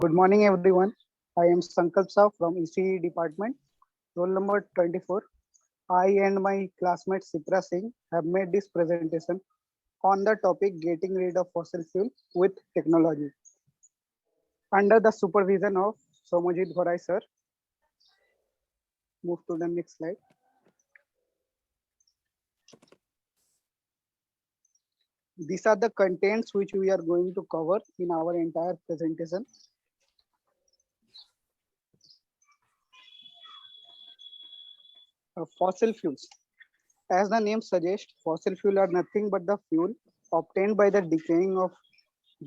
Good morning, everyone. I am Sankalp Saw from ECE department, roll number 24. I and my classmate Sitra Singh have made this presentation on the topic getting rid of fossil fuel with technology under the supervision of Somojit Ghorai sir. Move to the next slide. These are the contents which we are going to cover in our entire presentation. Fossil fuels. As the name suggests, fossil fuel are nothing but the fuel obtained by the decaying of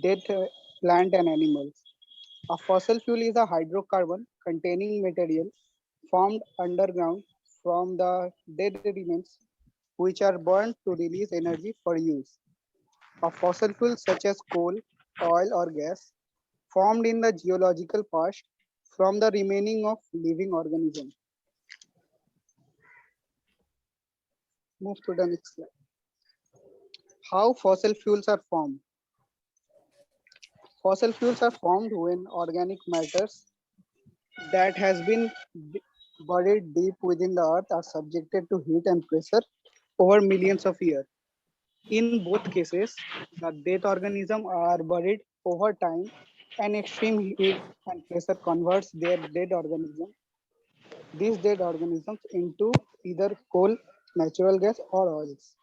dead plant and animals. A fossil fuel is a hydrocarbon containing material formed underground from the dead remains which are burned to release energy for use. A fossil fuel such as coal, oil or gas formed in the geological past from the remaining of living organisms. Move to the next slide. How fossil fuels are formed? Fossil fuels are formed when organic matters that has been buried deep within the earth are subjected to heat and pressure over millions of years. In both cases, the dead organisms are buried over time and extreme heat and pressure converts their these dead organisms into either coal, natural gas or oils.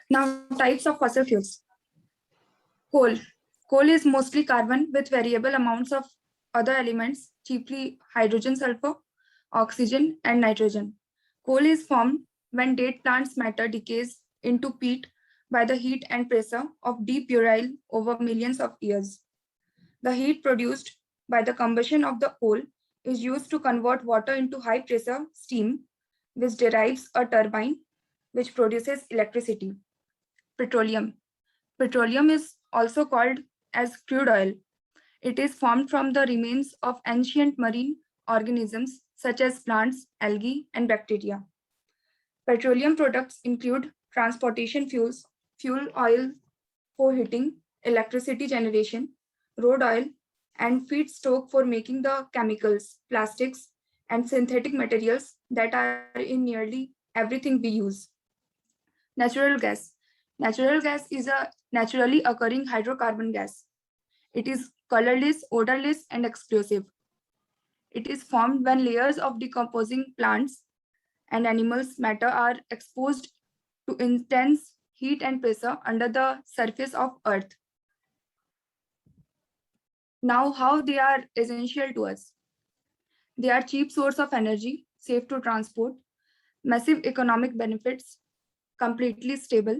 Now, types of fossil fuels. Coal. Coal is mostly carbon with variable amounts of other elements, chiefly hydrogen, sulfur, oxygen, and nitrogen. Coal is formed when dead plants matter decays into peat by the heat and pressure of deep burial over millions of years. The heat produced by the combustion of the coal is used to convert water into high pressure steam, which derives a turbine which produces electricity. Petroleum. Petroleum is also called as crude oil. It is formed from the remains of ancient marine organisms such as plants, algae, and bacteria. Petroleum products include transportation fuels, fuel oil for heating, electricity generation, road oil, and feedstock for making the chemicals, plastics, and synthetic materials that are in nearly everything we use. Natural gas. Natural gas is a naturally occurring hydrocarbon gas. It is colorless, odorless, and explosive. It is formed when layers of decomposing plants and animals' matter are exposed to intense heat and pressure under the surface of Earth. Now, how they are essential to us? They are cheap source of energy, safe to transport, massive economic benefits, completely stable.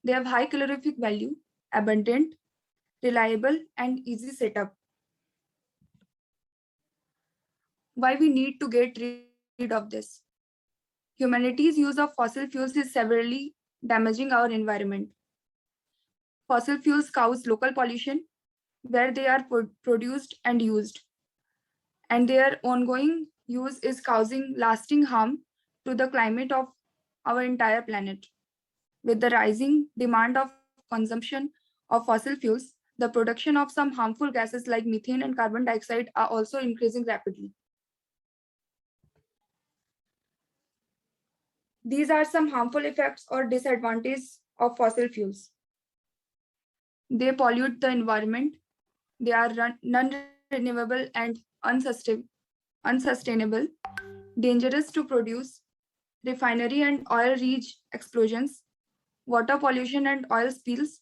They have high calorific value, abundant, reliable, and easy setup. Why we need to get rid of this? Humanity's use of fossil fuels is severely damaging our environment. Fossil fuels cause local pollution where they are produced and used, and their ongoing use is causing lasting harm to the climate of our entire planet. With the rising demand of consumption of fossil fuels, the production of some harmful gases like methane and carbon dioxide are also increasing rapidly. These are some harmful effects or disadvantages of fossil fuels. They pollute the environment, they are non-renewable and unsustainable, dangerous to produce, refinery and oil rig explosions, water pollution and oil spills,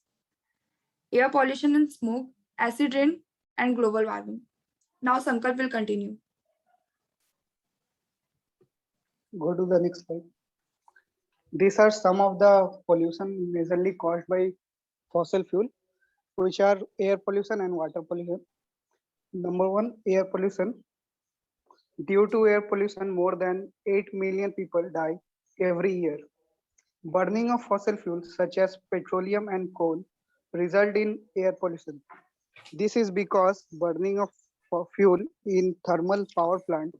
air pollution and smoke, acid rain, and global warming. Now Sankalp will continue. Go to the next slide. These are some of the pollution majorly caused by fossil fuel, which are air pollution and water pollution. Number one, air pollution. Due to air pollution, more than 8 million people die every year. Burning of fossil fuels such as petroleum and coal result in air pollution. This is because burning of fuel in thermal power plant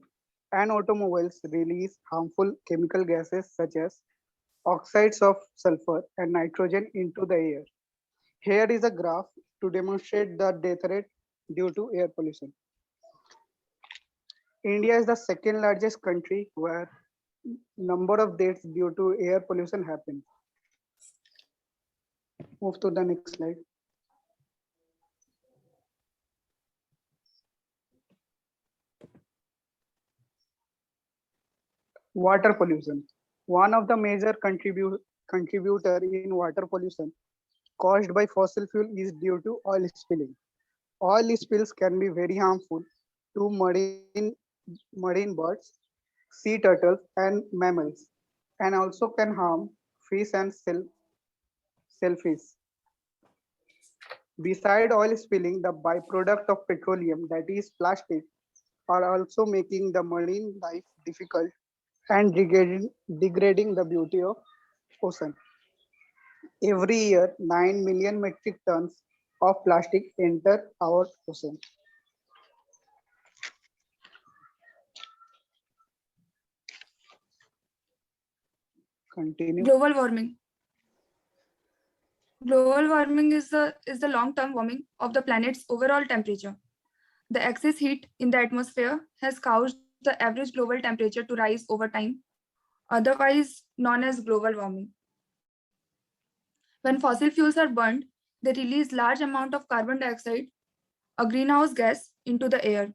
and automobiles release harmful chemical gases such as oxides of sulfur and nitrogen into the air. Here is a graph to demonstrate the death rate due to air pollution. India is the second largest country where number of deaths due to air pollution happen. Move to the next slide. Water pollution. One of the major contributor in water pollution caused by fossil fuel is due to oil spilling. Oil spills can be very harmful to marine birds, sea turtles, and mammals, and also can harm fish and shellfish. Beside oil spilling, the byproduct of petroleum, that is plastic, are also making the marine life difficult and degrading the beauty of ocean. Every year, 9 million metric tons of plastic enter our ocean. Continue. Global warming. Global warming is the long-term warming of the planet's overall temperature. The excess heat in the atmosphere has caused the average global temperature to rise over time, otherwise known as global warming. When fossil fuels are burned, they release large amount of carbon dioxide, a greenhouse gas, into the air.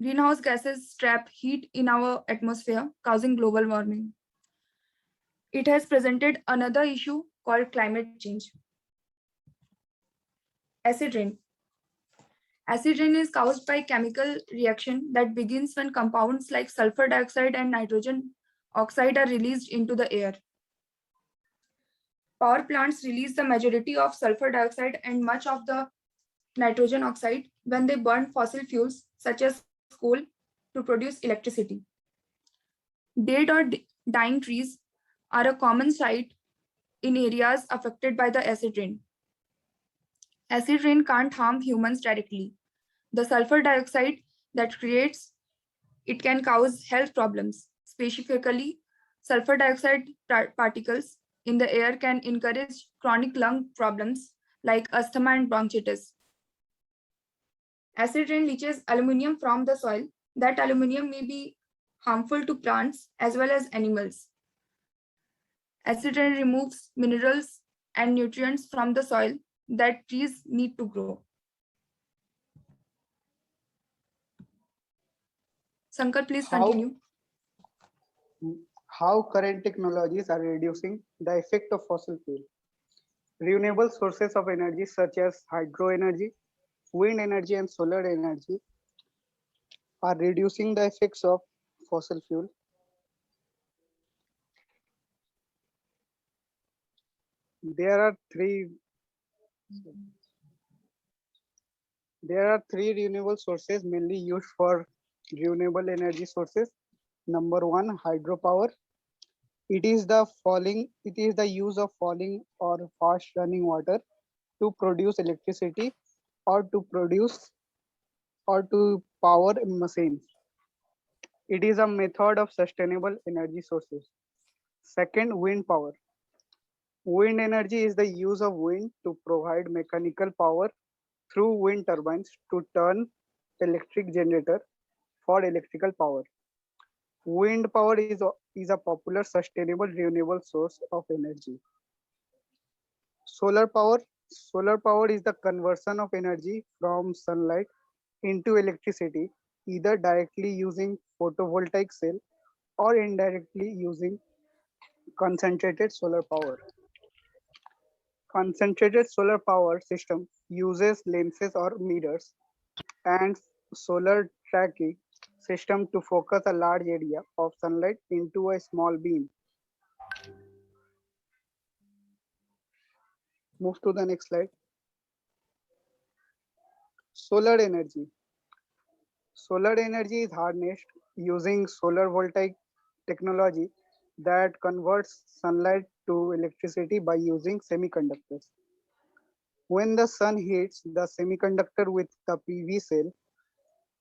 Greenhouse gases trap heat in our atmosphere, causing global warming. It has presented another issue called climate change. Acid rain. Acid rain is caused by chemical reaction that begins when compounds like sulfur dioxide and nitrogen oxide are released into the air. Power plants release the majority of sulfur dioxide and much of the nitrogen oxide when they burn fossil fuels such as coal to produce electricity. Dead or dying trees are a common sight in areas affected by the acid rain. Acid rain can't harm humans directly. The sulfur dioxide that creates it can cause health problems. Specifically, sulfur dioxide particles in the air can encourage chronic lung problems like asthma and bronchitis. Acid rain leaches aluminum from the soil. That aluminum may be harmful to plants as well as animals. Acid rain removes minerals and nutrients from the soil that trees need to grow. Sankar, please continue. How current technologies are reducing the effect of fossil fuel. Renewable sources of energy such as hydro energy, wind energy, and solar energy are reducing the effects of fossil fuel. There are three renewable sources mainly used for renewable energy sources. Number one, hydropower. It is the use of falling or fast running water to produce electricity or to power machines. It is a method of sustainable energy sources. Second, wind power. Wind energy is the use of wind to provide mechanical power through wind turbines to turn electric generator for electrical power. Wind power is a popular sustainable renewable source of energy. Solar power. Solar power is the conversion of energy from sunlight into electricity, either directly using photovoltaic cell or indirectly using concentrated solar power. Concentrated solar power system uses lenses or mirrors and solar tracking system to focus a large area of sunlight into a small beam. Move to the next slide. Solar energy. Solar energy is harnessed using solar voltaic technology that converts sunlight to electricity by using semiconductors. When the sun hits the semiconductor with the PV cell,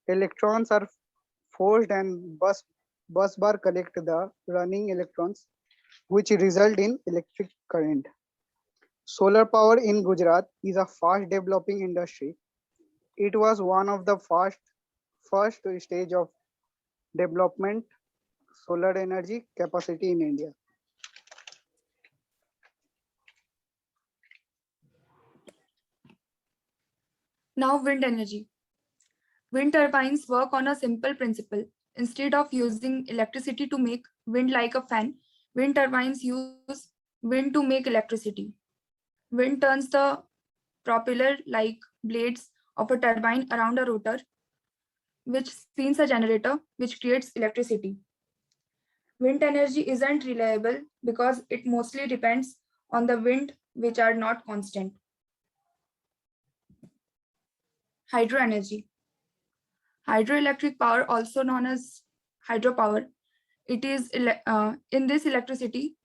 electrons are forced and busbar collect the running electrons, which result in electric current. Solar power in Gujarat is a fast developing industry. It was one of the first stage of development solar energy capacity in India. Now, wind energy. Wind turbines work on a simple principle. Instead of using electricity to make wind like a fan, wind turbines use wind to make electricity. Wind turns the propeller like blades of a turbine around a rotor, which spins a generator, which creates electricity. Wind energy isn't reliable because it mostly depends on the wind, which are not constant. Hydro energy. Hydroelectric power, also known as hydropower, it is in this electricity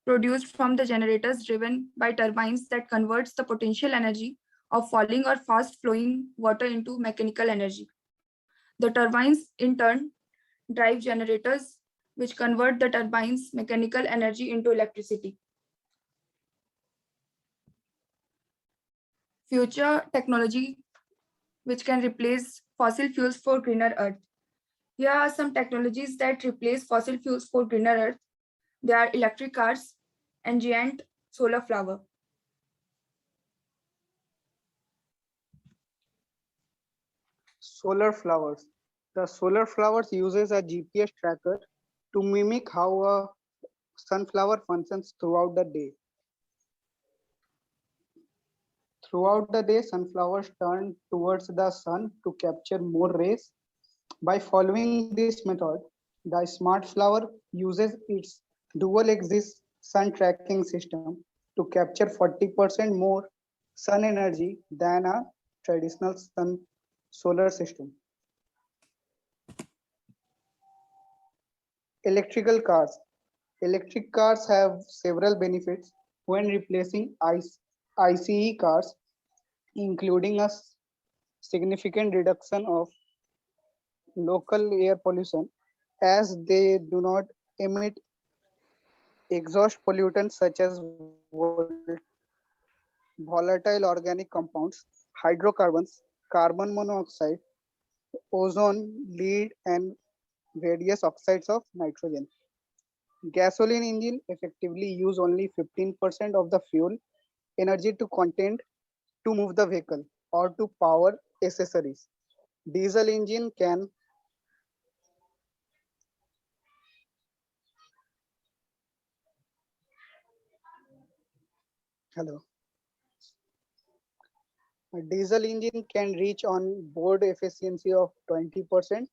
produced from the generators driven by turbines that converts the potential energy of falling or fast flowing water into mechanical energy. The turbines in turn drive generators which convert the turbines' mechanical energy into electricity. Future technology which can replace fossil fuels for greener earth. Here are some technologies that replace fossil fuels for greener earth. They are electric cars and giant solar flower. Solar flowers. The solar flowers uses a GPS tracker to mimic how a sunflower functions throughout the day. Throughout the day, sunflowers turn towards the sun to capture more rays. By following this method, the smart flower uses its dual axis sun tracking system to capture 40% more sun energy than a traditional sun solar system. Electrical cars. Electric cars have several benefits when replacing ICE cars, including a significant reduction of local air pollution as they do not emit exhaust pollutants such as volatile organic compounds, hydrocarbons, carbon monoxide, ozone, lead, and various oxides of nitrogen. Gasoline engine effectively use only 15% of the fuel energy to content to move the vehicle or to power accessories. Diesel engine can hello. A diesel engine can reach on board efficiency of 20%.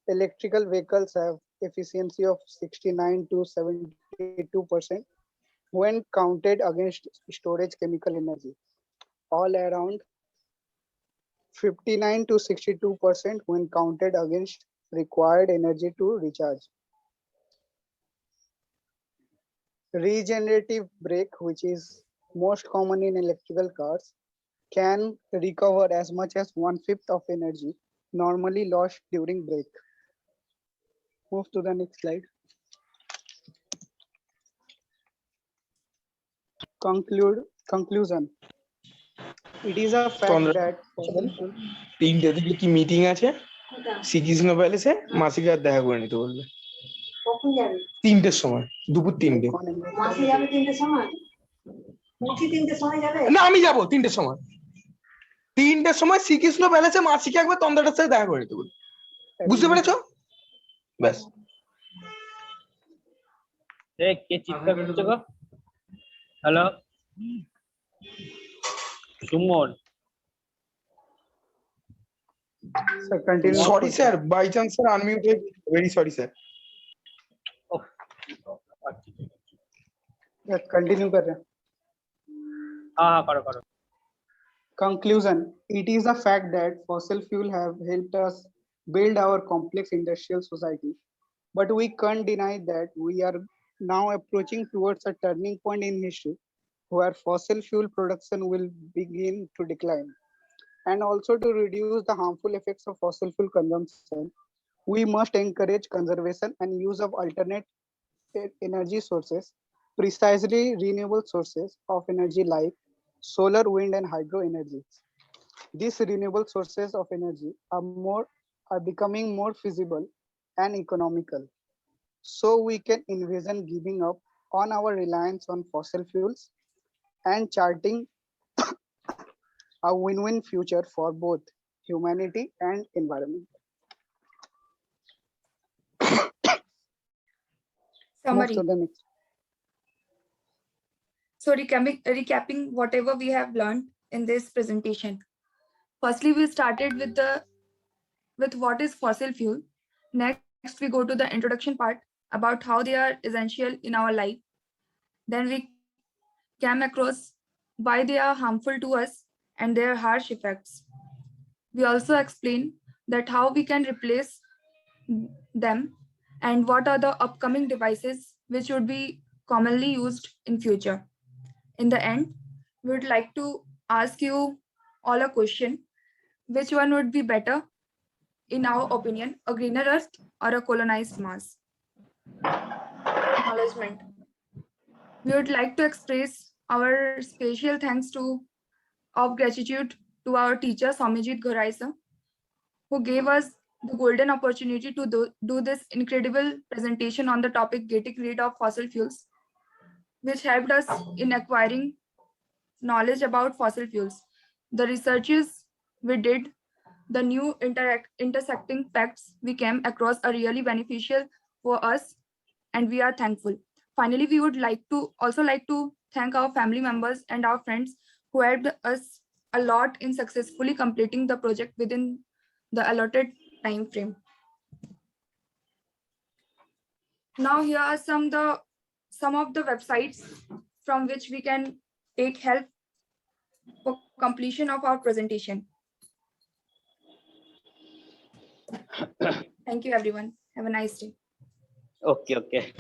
Electrical vehicles have efficiency of 69 to 72% when counted against storage chemical energy, all around 59 to 62% when counted against required energy to recharge. Regenerative brake, which is most common in electrical cars, can recover as much as 1/5 of energy normally lost during brake. Move to the next slide. Conclusion. It is a fact Tandra that fossil fuel 3টে দিকে কি meeting আছে শ্রীকৃষ্ণ প্যালেসে মাসিকে আর দেখা করে নিতে বলবে কখন যাবে 3টের সময় দুপুর 3টে মাসি যাবে 3টের সময় মাসি 3টের সময় যাবে না আমি যাবো 3টের সময় 3টের সময় শ্রীকৃষ্ণ প্যালেসে মাসিকে একবার তন্দ্রাটার সাথে দেখা করে নিতে বলবে বুঝতে পেরেছো ব্যাস কে চিৎকার করছে গো hello Suman Sir, continue. Sorry sir by chance sir unmuted very sorry sir Yes, continue कर रहे हैं. हाँ करो करो Conclusion. It is a fact that fossil fuel have helped us build our complex industrial society, but we can't deny that we are now approaching towards a turning point in history where fossil fuel production will begin to decline. And also to reduce the harmful effects of fossil fuel consumption, we must encourage conservation and use of alternate energy sources precisely renewable sources of energy like solar, wind, and hydro energies. These renewable sources of energy are becoming more feasible and economical. So we can envision giving up on our reliance on fossil fuels and charting a win-win future for both humanity and environment. Move to Summary. the next. So recapping whatever we have learned in this presentation. Firstly, we started with what is fossil fuel. Next, we go to the introduction part about how they are essential in our life. Then we came across why they are harmful to us and their harsh effects. We also explain that how we can replace them and what are the upcoming devices which would be commonly used in future. In the end, we would like to ask you all a question. Which one would be better, in our opinion, a greener Earth or a colonized Mars? Acknowledgement. We would like to express our special thanks of gratitude to our teacher Swamijit Ghuraisa, who gave us the golden opportunity to do this incredible presentation on the topic getting rid of fossil fuels, which helped us in acquiring knowledge about fossil fuels. The researches we did, the new intersecting facts we came across are really beneficial for us, and we are thankful. Finally, we would like to thank our family members and our friends who helped us a lot in successfully completing the project within the allotted time frame. Now here are some of the websites from which we can take help for completion of our presentation. Thank you, everyone. Have a nice day. Okay, okay.